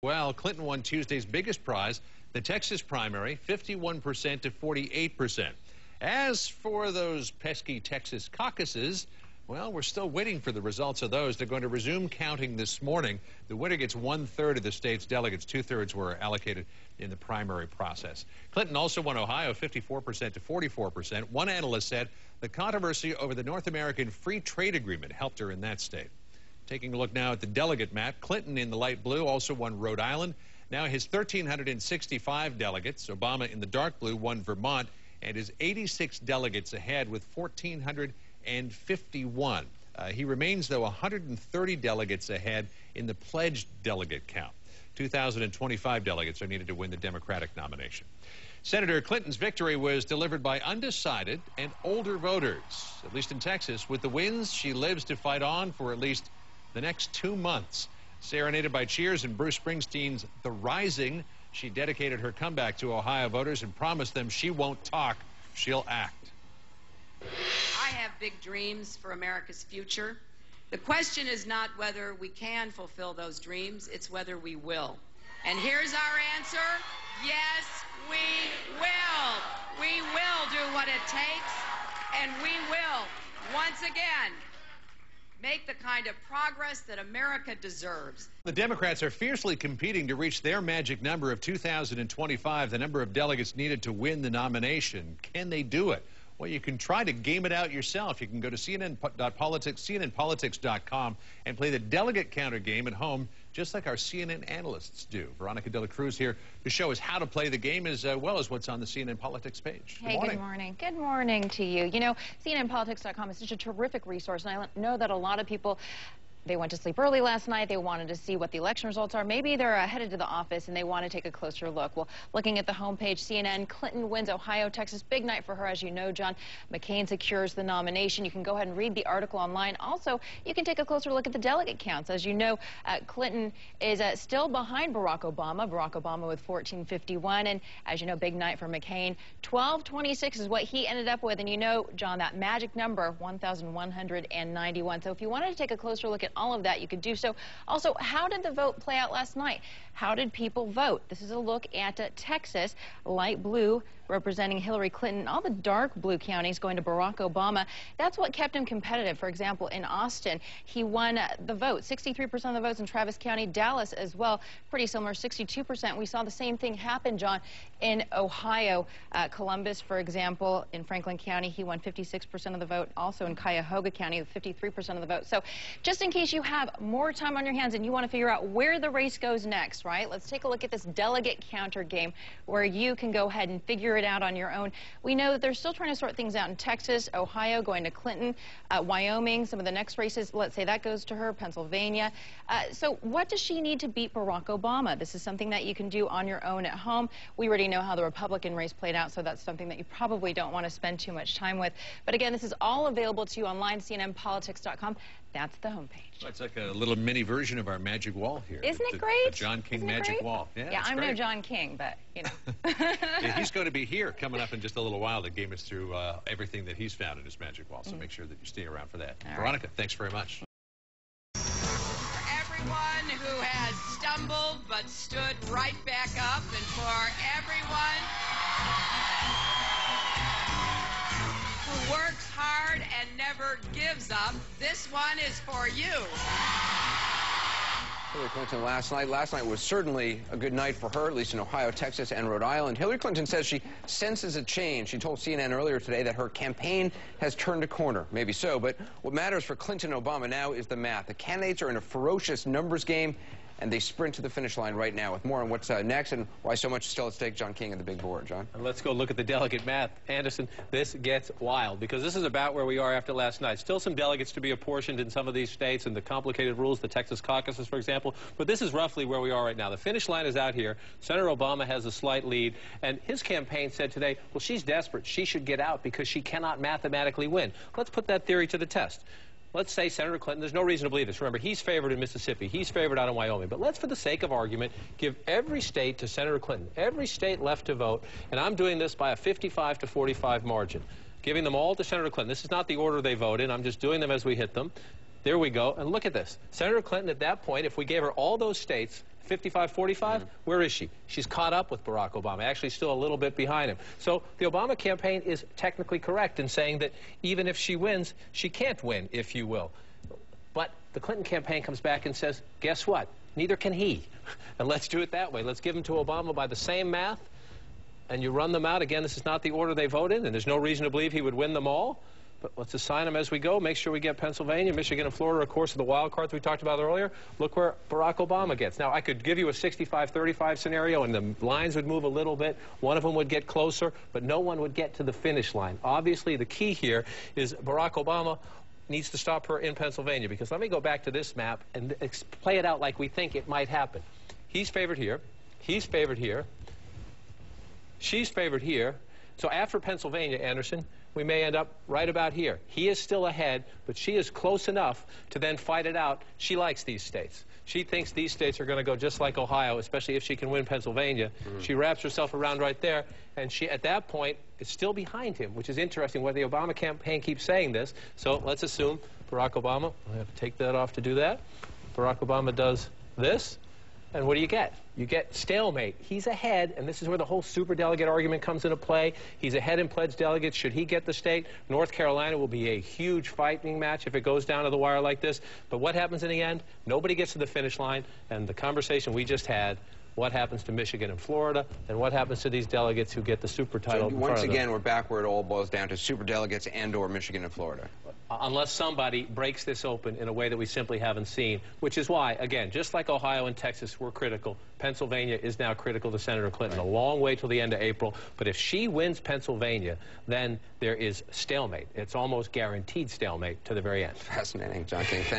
Well, Clinton won Tuesday's biggest prize, the Texas primary, 51% to 48%. As for those pesky Texas caucuses, well, we're still waiting for the results of those. They're going to resume counting this morning. The winner gets 1/3 of the state's delegates. 2/3 were allocated in the primary process. Clinton also won Ohio 54% to 44%. One analyst said the controversy over the North American Free Trade Agreement helped her in that state. Taking a look now at the delegate map, Clinton in the light blue also won Rhode Island. Now his 1,365 delegates. Obama in the dark blue won Vermont and is 86 delegates ahead with 1,451. He remains, though, 130 delegates ahead in the pledged delegate count. 2,025 delegates are needed to win the Democratic nomination. Senator Clinton's victory was delivered by undecided and older voters, at least in Texas. With the wins, she lives to fight on for at least the next 2 months. Serenaded by cheers and Bruce Springsteen's The Rising, she dedicated her comeback to Ohio voters and promised them she won't talk, she'll act. I have big dreams for America's future. The question is not whether we can fulfill those dreams, it's whether we will. And here's our answer: yes, we will. We will do what it takes, and we will, once again, make the kind of progress that America deserves. The Democrats are fiercely competing to reach their magic number of 2,025, the number of delegates needed to win the nomination. Can they do it? Well, you can try to game it out yourself. You can go to cnnpolitics.com and play the delegate counter game at home, just like our CNN analysts do. Veronica De La Cruz here to show us how to play the game as well as what's on the CNN Politics page. Hey, good morning. Good morning to you. You know, cnnpolitics.com is such a terrific resource, and I know that a lot of people, they went to sleep early last night. They wanted to see what the election results are. Maybe they're headed to the office and they want to take a closer look. Well, looking at the homepage, CNN, Clinton wins Ohio, Texas. Big night for her, as you know, John. McCain secures the nomination. You can go ahead and read the article online. Also, you can take a closer look at the delegate counts. As you know, Clinton is still behind Barack Obama. Barack Obama with 1,451. And as you know, big night for McCain. 1,226 is what he ended up with. And you know, John, that magic number, 1,191. So if you wanted to take a closer look at all of that, you could do so. Also, how did the vote play out last night? How did people vote? This is a look at Texas, light blue representing Hillary Clinton, all the dark blue counties going to Barack Obama. That's what kept him competitive. For example, in Austin, he won the vote, 63% of the votes in Travis County. Dallas as well, pretty similar, 62%. We saw the same thing happen, John, in Ohio. Columbus, for example, in Franklin County, he won 56% of the vote. Also in Cuyahoga County, with 53% of the vote. So just in case you have more time on your hands and you want to figure out where the race goes next, right? Let's take a look at this delegate counter game where you can go ahead and figure it out on your own. We know that they're still trying to sort things out in Texas, Ohio, going to Clinton, Wyoming, some of the next races, let's say that goes to her, Pennsylvania. So what does she need to beat Barack Obama? This is something that you can do on your own at home. We already know how the Republican race played out, so that's something that you probably don't want to spend too much time with. But again, this is all available to you online, cnnpolitics.com. That's the homepage. Well, it's like a little mini version of our magic wall here. Isn't it great? The John King magic wall. Yeah, I'm no John King, but, you know. Yeah, he's going to be here coming up in just a little while to game us through everything that he's found in his magic wall. So make sure that you stay around for that. All Veronica, thanks very much. For everyone who has stumbled but stood right back up, and for everyone who works hard and never gives up, this one is for you. Hillary Clinton last night was certainly a good night for her, at least in Ohio, Texas, and Rhode Island. Hillary Clinton says she senses a change. She told CNN earlier today that her campaign has turned a corner. Maybe so, but what matters for Clinton and Obama now is the math. The candidates are in a ferocious numbers game, and they sprint to the finish line right now. With more on what's next and why so much is still at stake, John King at the big board. John? And let's go look at the delegate math. Anderson, this gets wild because this is about where we are after last night. Still some delegates to be apportioned in some of these states and the complicated rules, the Texas caucuses, for example. But this is roughly where we are right now. The finish line is out here. Senator Obama has a slight lead. And his campaign said today, well, she's desperate. She should get out because she cannot mathematically win. Let's put that theory to the test. Let's say Senator Clinton, there's no reason to believe this. Remember, he's favored in Mississippi. He's favored out in Wyoming. But let's, for the sake of argument, give every state to Senator Clinton, every state left to vote. And I'm doing this by a 55 to 45 margin, giving them all to Senator Clinton. This is not the order they vote in. I'm just doing them as we hit them. There we go. And look at this. Senator Clinton, at that point, if we gave her all those states, 55-45? Where is she? She's caught up with Barack Obama, actually still a little bit behind him. So the Obama campaign is technically correct in saying that even if she wins, she can't win, if you will. But the Clinton campaign comes back and says, guess what? Neither can he. And let's do it that way. Let's give them to Obama by the same math, and you run them out. Again, this is not the order they voted, and there's no reason to believe he would win them all. But let's assign them as we go. Make sure we get Pennsylvania, Michigan, and Florida, of course, are the wild cards we talked about earlier. Look where Barack Obama gets. Now, I could give you a 65-35 scenario, and the lines would move a little bit. One of them would get closer, but no one would get to the finish line. Obviously, the key here is Barack Obama needs to stop her in Pennsylvania, because let me go back to this map and play it out like we think it might happen. He's favored here. He's favored here. She's favored here. So after Pennsylvania, Anderson, we may end up right about here. He is still ahead, but she is close enough to then fight it out. She likes these states. She thinks these states are going to go just like Ohio, especially if she can win Pennsylvania. She wraps herself around right there, and she, at that point, is still behind him, which is interesting why the Obama campaign keeps saying this. So let's assume Barack Obama, I have to take that off to do that. Barack Obama does this, and what do you get? You get stalemate. He's ahead, and this is where the whole superdelegate argument comes into play. He's ahead in pledged delegates. Should he get the state? North Carolina will be a huge fighting match if it goes down to the wire like this. But what happens in the end? Nobody gets to the finish line, and the conversation we just had, what happens to Michigan and Florida, and what happens to these delegates who get the super title? So once again, we're back where it all boils down to superdelegates and/or Michigan and Florida. Unless somebody breaks this open in a way that we simply haven't seen, which is why, again, just like Ohio and Texas were critical, Pennsylvania is now critical to Senator Clinton. A long way till the end of April. But if she wins Pennsylvania, then there is stalemate. It's almost guaranteed stalemate to the very end. Fascinating, John King.